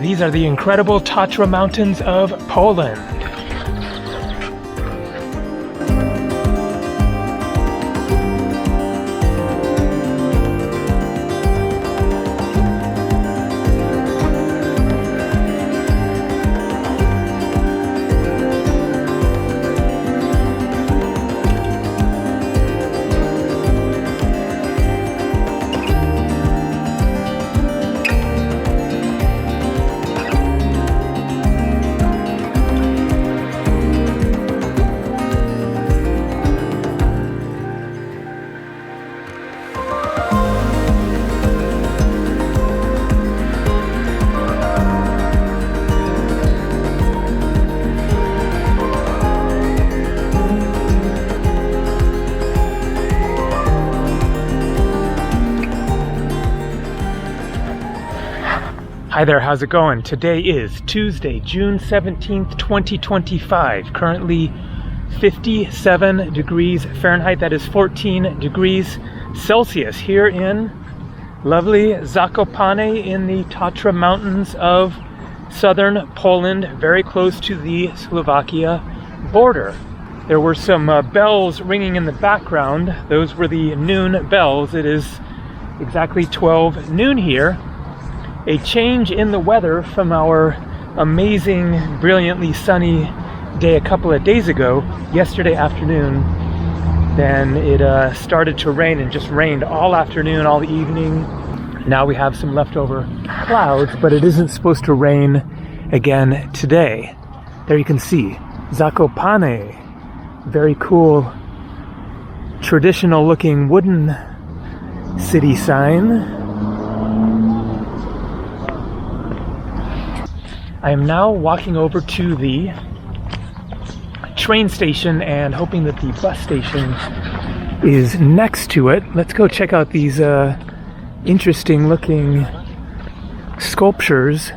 these are the incredible Tatra mountains of Poland. Hi there, how's it going? Today is Tuesday, June 17th, 2025. Currently 57 degrees Fahrenheit, that is 14 degrees Celsius here in lovely Zakopane in the Tatra mountains of southern Poland, very close to the Slovakia border. There were some bells ringing in the background. Those were the noon bells. It is exactly 12 noon here. A change in the weather from our amazing, brilliantly sunny day a couple of days ago, yesterday afternoon. Then it started to rain and just rained all afternoon, all evening. Now we have some leftover clouds, but it isn't supposed to rain again today. There you can see Zakopane, very cool, traditional looking wooden city sign. I am now walking over to the train station and hoping that the bus station is next to it. Let's go check out these interesting looking sculptures.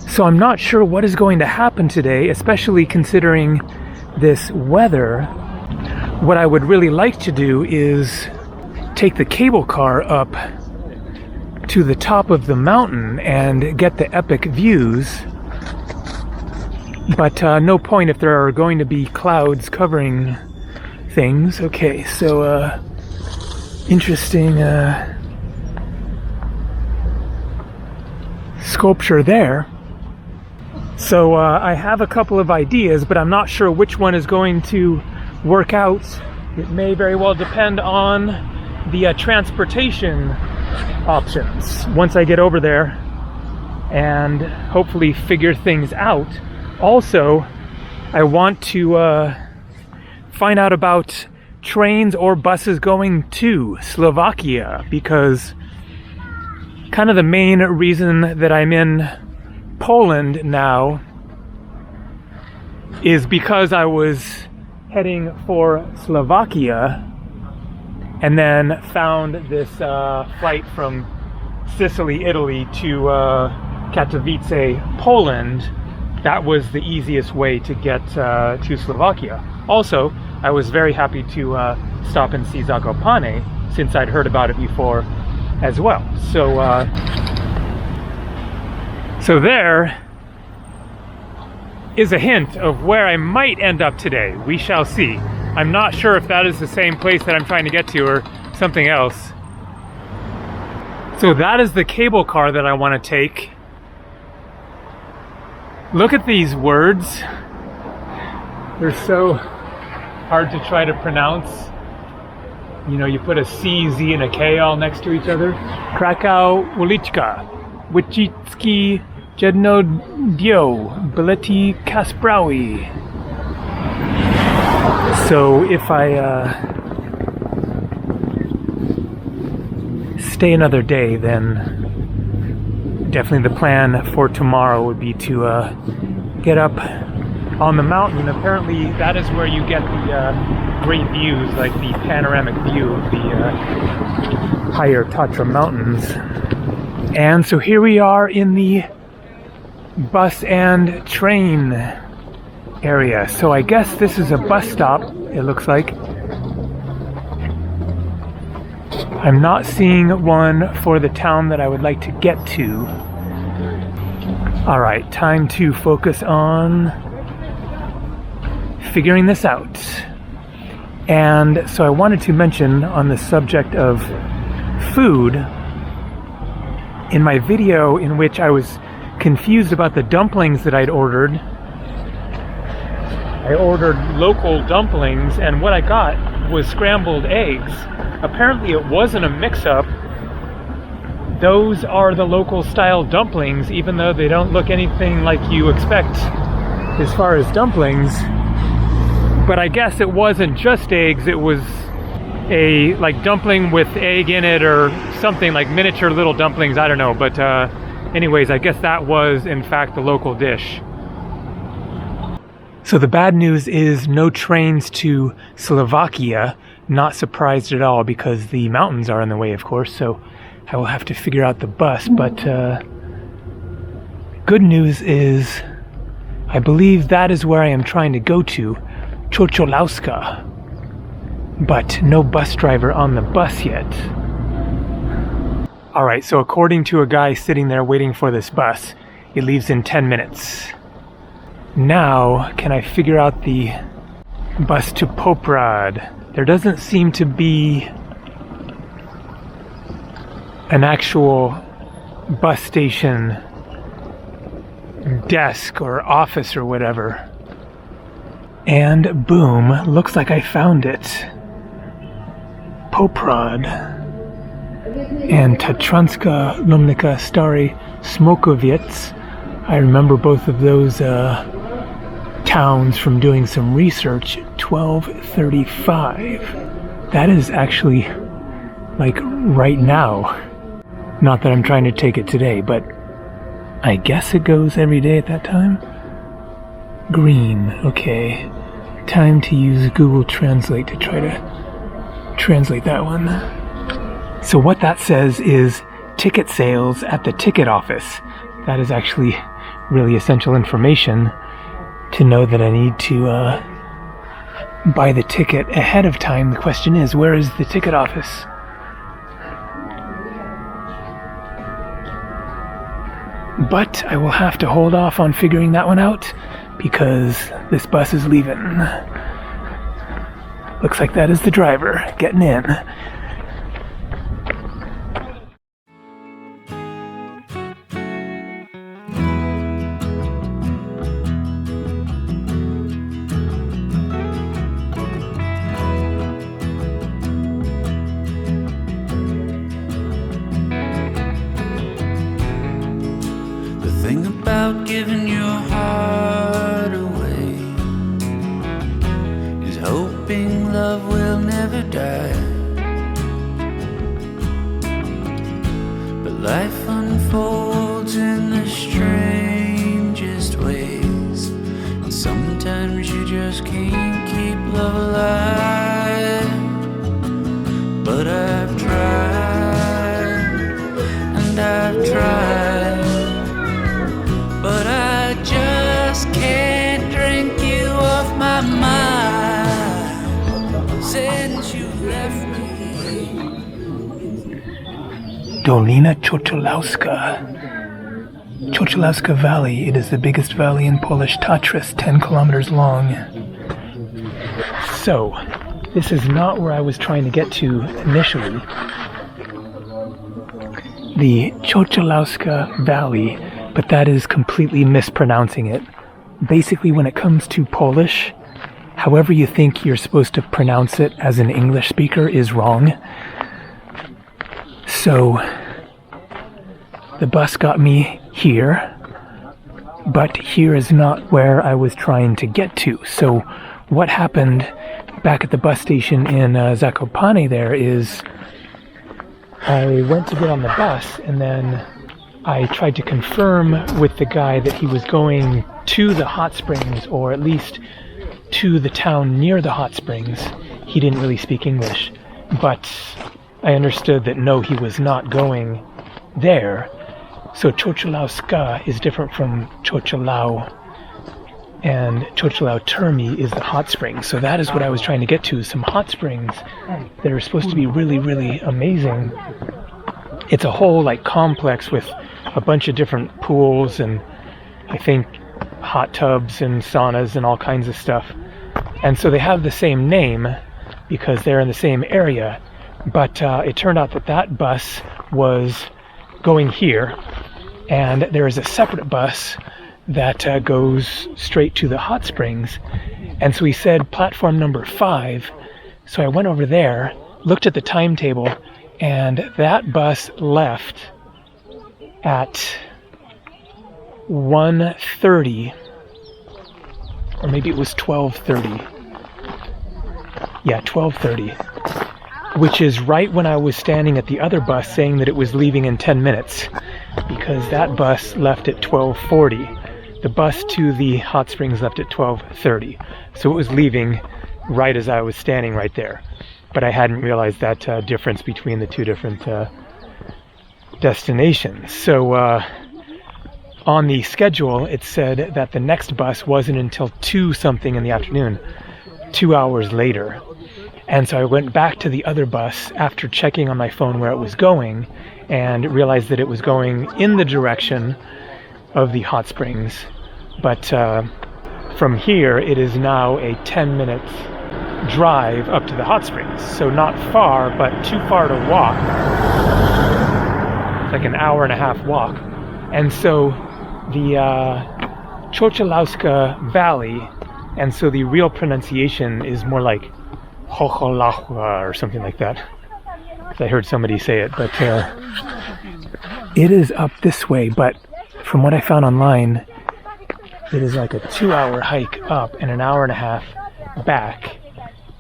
So I'm not sure what is going to happen today, especially considering this weather. What I would really like to do is take the cable car up to the top of the mountain and get the epic views, but no point if there are going to be clouds covering things. Okay, so interesting sculpture there. So I have a couple of ideas, but I'm not sure which one is going to work out. It may very well depend on the transportation options once I get over there and hopefully figure things out. Also, I want to find out about trains or buses going to Slovakia, because kind of the main reason that I'm in Poland now is because I was heading for Slovakia and then found this flight from Sicily, Italy to Katowice, Poland. That was the easiest way to get to Slovakia. Also, I was very happy to stop and see Zakopane, since I'd heard about it before as well. So there is a hint of where I might end up today. We shall see. I'm not sure if that is the same place that I'm trying to get to or something else. So that is the cable car that I want to take. Look at these words. They're so hard to try to pronounce. You know, you put a C, Z, and a K all next to each other. Krakow, Uliczka, Wojcicki, Jedno-dio, Bilety Kasprawi. So if I stay another day, then definitely the plan for tomorrow would be to get up on the mountain. Apparently that is where you get the great views, like the panoramic view of the higher Tatra mountains. And so here we are in the bus and train area. So I guess this is a bus stop, it looks like. I'm not seeing one for the town that I would like to get to. All right, time to focus on figuring this out. And so I wanted to mention on the subject of food, in my video in which I was confused about the dumplings that I'd ordered, I ordered local dumplings, and what I got was scrambled eggs. Apparently it wasn't a mix-up. Those are the local style dumplings, even though they don't look anything like you expect as far as dumplings. But I guess it wasn't just eggs, it was a like dumpling with egg in it or something, like miniature little dumplings, I don't know. But anyways, I guess that was in fact the local dish. So the bad news is no trains to Slovakia. Not surprised at all because the mountains are in the way, of course, so I will have to figure out the bus. But good news is I believe that is where I am trying to go to, Chocholauska, but no bus driver on the bus yet. Alright, so according to a guy sitting there waiting for this bus, it leaves in 10 minutes. Now, can I figure out the bus to Poprad? There doesn't seem to be an actual bus station desk or office or whatever. And boom, looks like I found it. Poprad and Tatranska Lumnika Stary Smokoviec. I remember both of those towns from doing some research. 12:35. That is actually like right now. Not that I'm trying to take it today, but I guess it goes every day at that time. Green, okay. Time to use Google Translate to try to translate that one. So what that says is ticket sales at the ticket office. That is actually really essential information to know that I need to buy the ticket ahead of time. The question is, where is the ticket office? But I will have to hold off on figuring that one out because this bus is leaving. Looks like that is the driver getting in. About giving your heart away is hoping love will never die. But life unfolds in the strangest ways, and sometimes you just can't keep love alive. But I've tried, and I've tried, but I just can't drink you off my mind since you left me. Dolina Chocholauska. Chocholauska Valley. It is the biggest valley in Polish Tatras, 10 kilometers long. So, this is not where I was trying to get to initially. The Chocholauska Valley, but that is completely mispronouncing it. Basically, when it comes to Polish, however you think you're supposed to pronounce it as an English speaker is wrong. So, the bus got me here, but here is not where I was trying to get to. So, what happened back at the bus station in Zakopane there is I went to get on the bus, and then I tried to confirm with the guy that he was going to the hot springs, or at least to the town near the hot springs. He didn't really speak English, but I understood that no, he was not going there. So Chocholauska is different from Chocholau, and Chocholau Termi is the hot springs. So that is what I was trying to get to, some hot springs that are supposed to be really, really amazing. It's a whole like complex with a bunch of different pools and I think hot tubs and saunas and all kinds of stuff. And so they have the same name because they're in the same area. But it turned out that that bus was going here, and there is a separate bus that goes straight to the hot springs. And so he said platform number 5. So I went over there, looked at the timetable, and that bus left at 1:30, or maybe it was 12:30. Yeah, 12:30, which is right when I was standing at the other bus saying that it was leaving in 10 minutes, because that bus left at 12:40. The bus to the hot springs left at 12:30, so it was leaving right as I was standing right there. But I hadn't realized that difference between the two different destinations. So on the schedule, it said that the next bus wasn't until 2 something in the afternoon, 2 hours later. And so I went back to the other bus after checking on my phone where it was going, and realized that it was going in the direction of the hot springs. But from here, it is now a 10-minute drive up to the hot springs. So not far, but too far to walk. It's like an hour and a half walk. And so the Chocholauska Valley, and so the real pronunciation is more like Chocholahua or something like that. I heard somebody say it, but it is up this way. But from what I found online, it is like a 2-hour hike up and an hour and a half back.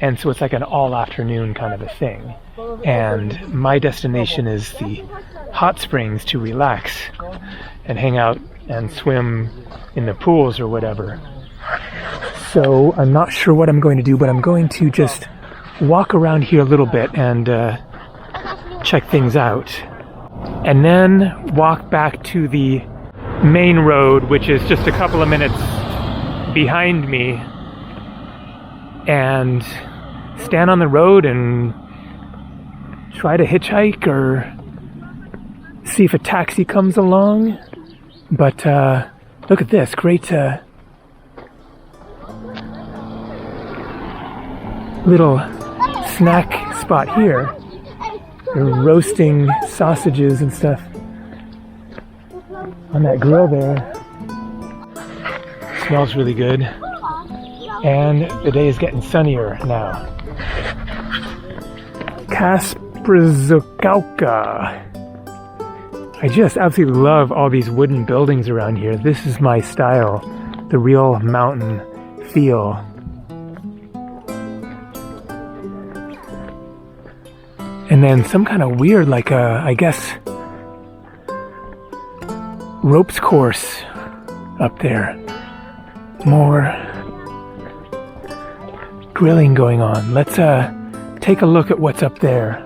And so it's like an all-afternoon kind of a thing. And my destination is the hot springs to relax and hang out and swim in the pools or whatever. So I'm not sure what I'm going to do, but I'm going to just walk around here a little bit and check things out. And then walk back to the main road, which is just a couple of minutes behind me, and stand on the road and try to hitchhike or see if a taxi comes along. But look at this great little snack spot here. They're roasting sausages and stuff on that grill there. Smells really good. And the day is getting sunnier now. Kasprzyzokałka. I just absolutely love all these wooden buildings around here. This is my style, the real mountain feel. And then some kind of weird, like I guess, ropes course up there. More grilling going on. Let's take a look at what's up there,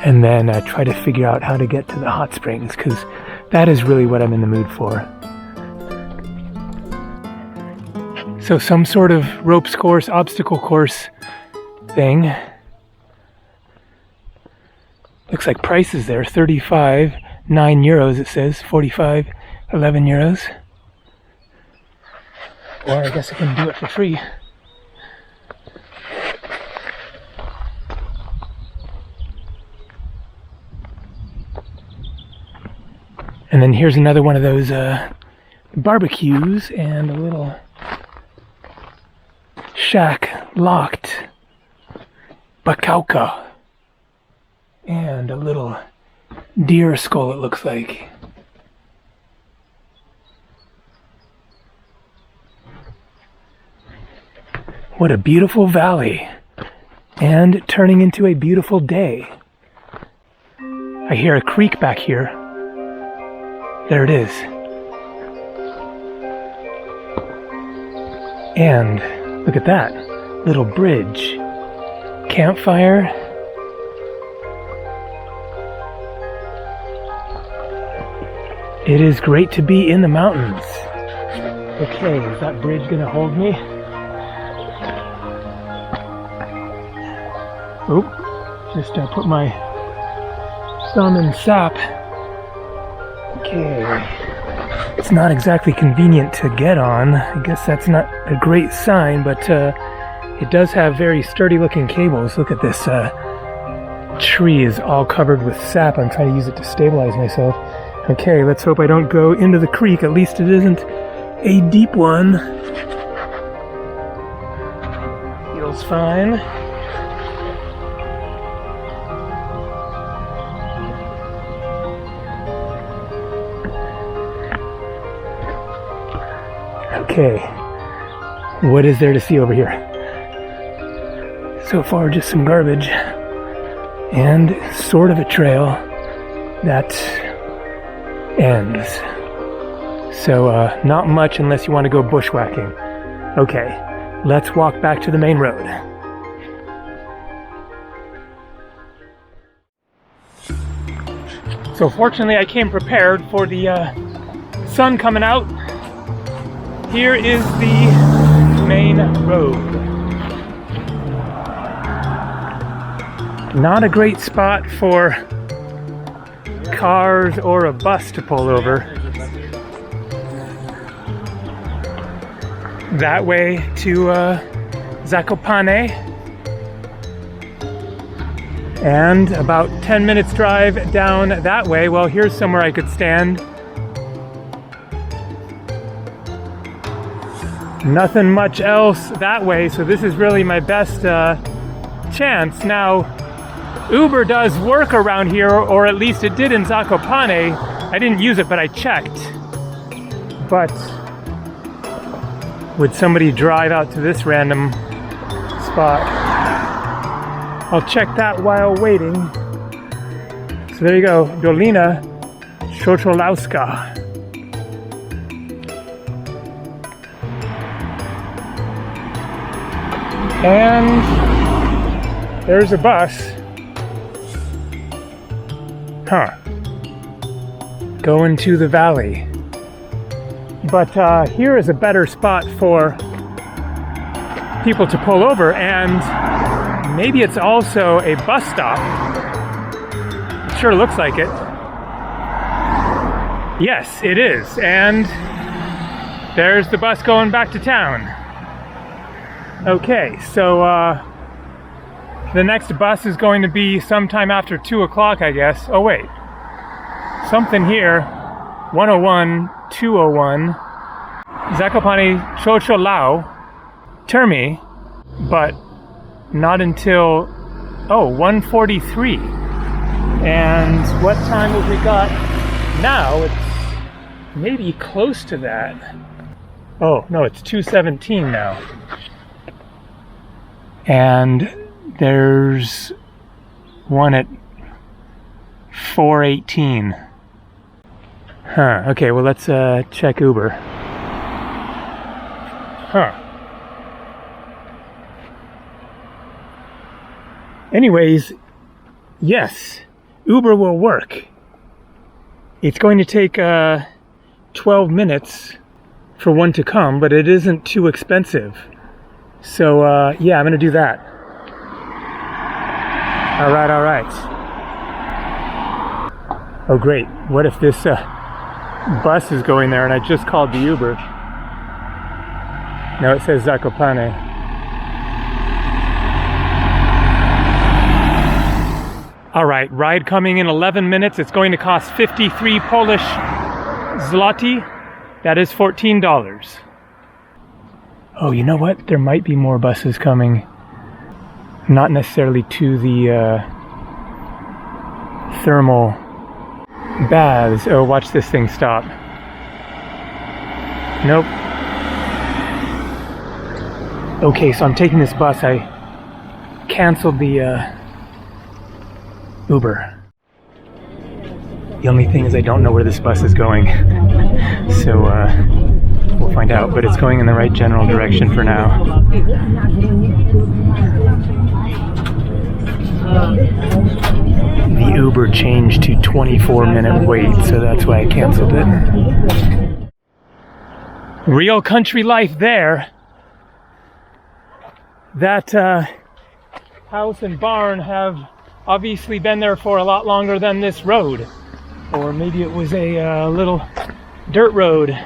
and then try to figure out how to get to the hot springs, because that is really what I'm in the mood for. So some sort of ropes course, obstacle course thing. Looks like prices there, 35, 9 euros it says, 45, 11 euros. Or I guess I can do it for free. And then here's another one of those barbecues, and a little shack locked bakauka, and a little deer skull, it looks like. What a beautiful valley, and turning into a beautiful day. I hear a creek back here. There it is. And look at that little bridge. Campfire. It is great to be in the mountains. Okay, is that bridge gonna hold me? Oop, just put my thumb in sap. Okay. It's not exactly convenient to get on. I guess that's not a great sign, but it does have very sturdy looking cables. Look at this tree is all covered with sap. I'm trying to use it to stabilize myself. Okay, let's hope I don't go into the creek. At least it isn't a deep one. Feels fine. Okay, what is there to see over here? So far, just some garbage and sort of a trail that ends. So not much unless you want to go bushwhacking. Okay, let's walk back to the main road. So fortunately I came prepared for the sun coming out. Here is the main road. Not a great spot for cars or a bus to pull over. That way to Zakopane. And about 10 minutes drive down that way. Well, here's somewhere I could stand. Nothing much else that way, so this is really my best chance. Now, Uber does work around here, or at least it did in Zakopane. I didn't use it, but I checked. But would somebody drive out to this random spot? I'll check that while waiting. So there you go, Dolina Chocholowska. And there's a bus. Going to the valley. But here is a better spot for people to pull over, and maybe it's also a bus stop. It sure looks like it. Yes, it is. And there's the bus going back to town. Okay, so the next bus is going to be sometime after 2 o'clock, I guess. Oh wait, something here, 101, 201, Zakopane Chocholao, Termi, but not until, 1:43. And what time have we got now? It's maybe close to that. Oh, no, it's 2:17 now. And there's one at 4:18. Okay, well, let's check Uber. Anyways, yes, Uber will work. It's going to take 12 minutes for one to come, but it isn't too expensive. So, yeah, I'm going to do that. All right. Oh, great. What if this bus is going there and I just called the Uber? No, it says Zakopane. All right, ride coming in 11 minutes. It's going to cost 53 Polish zloty. That is $14. Oh, you know what? There might be more buses coming. Not necessarily to the thermal baths. Oh, watch this thing stop. Nope. Okay, so I'm taking this bus. I canceled the Uber. The only thing is I don't know where this bus is going. So, we'll find out, but it's going in the right general direction for now. The Uber changed to 24-minute wait, so that's why I canceled it. Real country life there. That house and barn have obviously been there for a lot longer than this road. Or maybe it was a little dirt road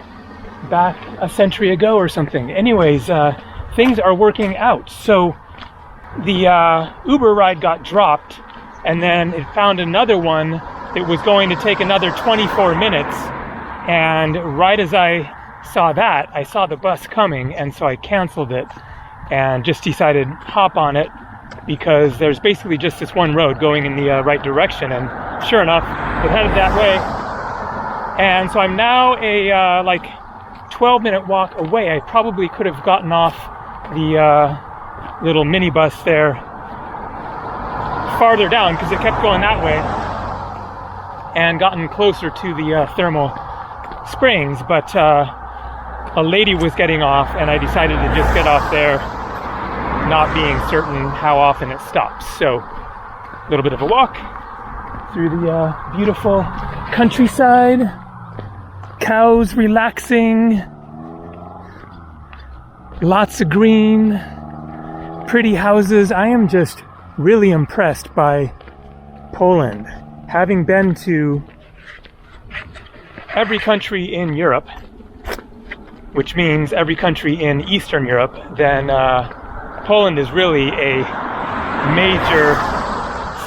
back a century ago or something. Anyways, things are working out. So the Uber ride got dropped, and then it found another one that was going to take another 24 minutes. And right as I saw that, I saw the bus coming, and so I canceled it and just decided hop on it, because there's basically just this one road going in the right direction, and sure enough, it headed that way. And so I'm now a like 12-minute walk away. I probably could have gotten off the little minibus there farther down, because it kept going that way, and gotten closer to the thermal springs, but a lady was getting off, and I decided to just get off there, not being certain how often it stops. So a little bit of a walk through the beautiful countryside, cows relaxing, lots of green, pretty houses. I am just really impressed by Poland. Having been to every country in Europe, which means every country in Eastern Europe, then Poland is really a major,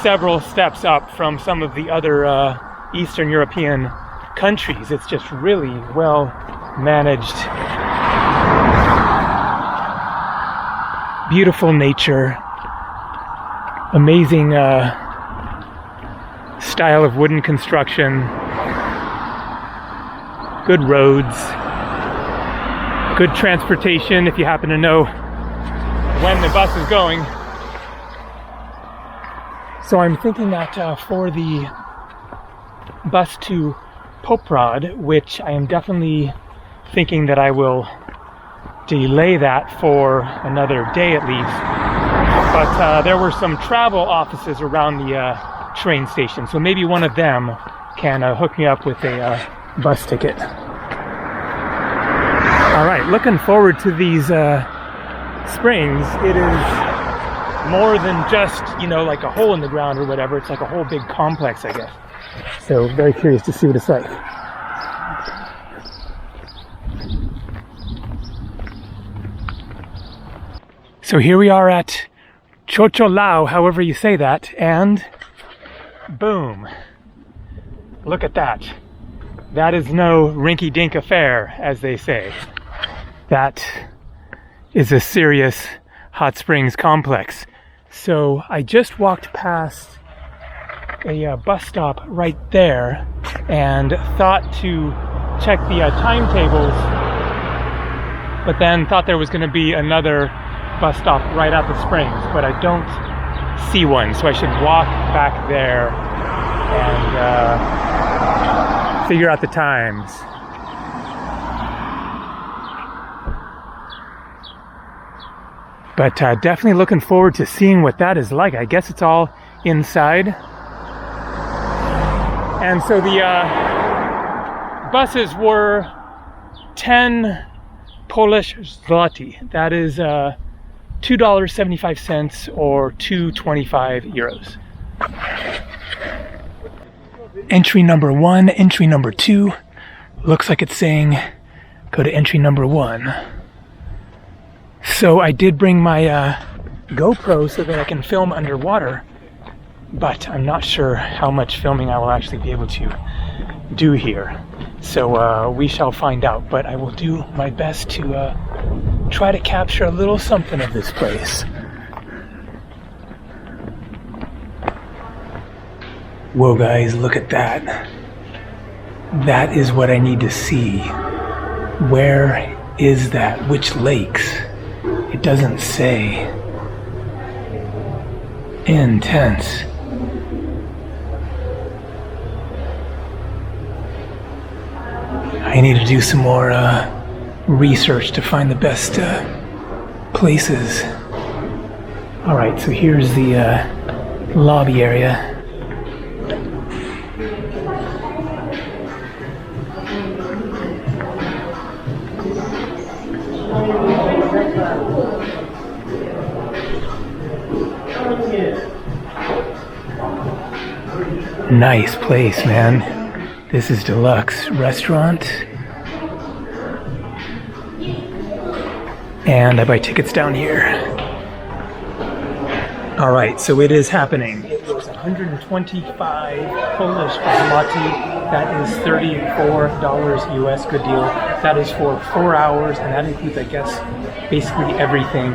several steps up from some of the other Eastern European countries. It's just really well managed. Beautiful nature, amazing style of wooden construction, good roads, good transportation if you happen to know when the bus is going. So I'm thinking that for the bus to Poprad, which I am definitely thinking that I will delay that for another day at least, but there were some travel offices around the train station, so maybe one of them can hook me up with a bus ticket. All right, looking forward to these springs. It is more than just, you know, like a hole in the ground or whatever. It's like a whole big complex, I guess. So very curious to see what it's like. So here we are at Chocholau, however you say that, and boom. Look at that. That is no rinky-dink affair, as they say. That is a serious hot springs complex. So I just walked past a bus stop right there and thought to check the timetables, but then thought there was going to be another bus stop right at the springs, but I don't see one, so I should walk back there and figure out the times. But definitely looking forward to seeing what that is like. I guess it's all inside. And so the buses were 10 Polish zloty. That is $2.75 or 2.25 euros. Entry number 1, entry number 2. Looks like it's saying go to entry number 1. So I did bring my GoPro so that I can film underwater, but I'm not sure how much filming I will actually be able to do here. So we shall find out, but I will do my best to try to capture a little something of this place. Whoa guys, look at that. That is what I need to see. Where is that? Which lakes? It doesn't say. Intense. I need to do some more research to find the best places. Alright, so here's the lobby area. Nice place, man. This is deluxe restaurant. And I buy tickets down here. All right, so it is happening. It was 125 Polish zloty. That is $34 US, good deal. That is for 4 hours, and that includes, I guess, basically everything.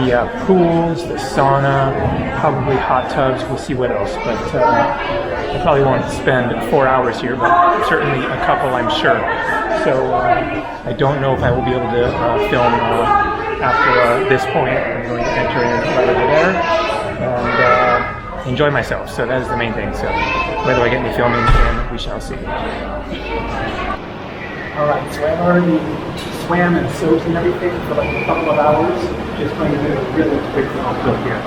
The pools, the sauna, probably hot tubs, we'll see what else. But I probably won't spend 4 hours here, but certainly a couple, I'm sure. So I don't know if I will be able to film after this point. I'm going to enter in right over there and enjoy myself. So that is the main thing. So whether I get any filming, then we shall see. All right, so I've already swam and soaked and everything for like a couple of hours. Just going to do a really quick little here.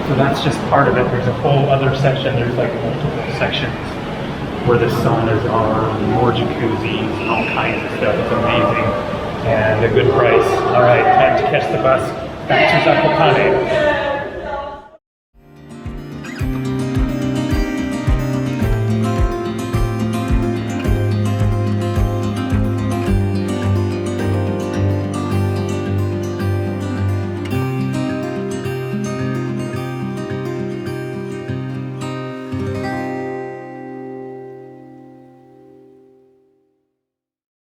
So that's just part of it. There's a whole other section. There's like multiple sections where the saunas are, more jacuzzis, and all kinds of stuff. It's amazing and a good price. All right, time to catch the bus back to Zakopane.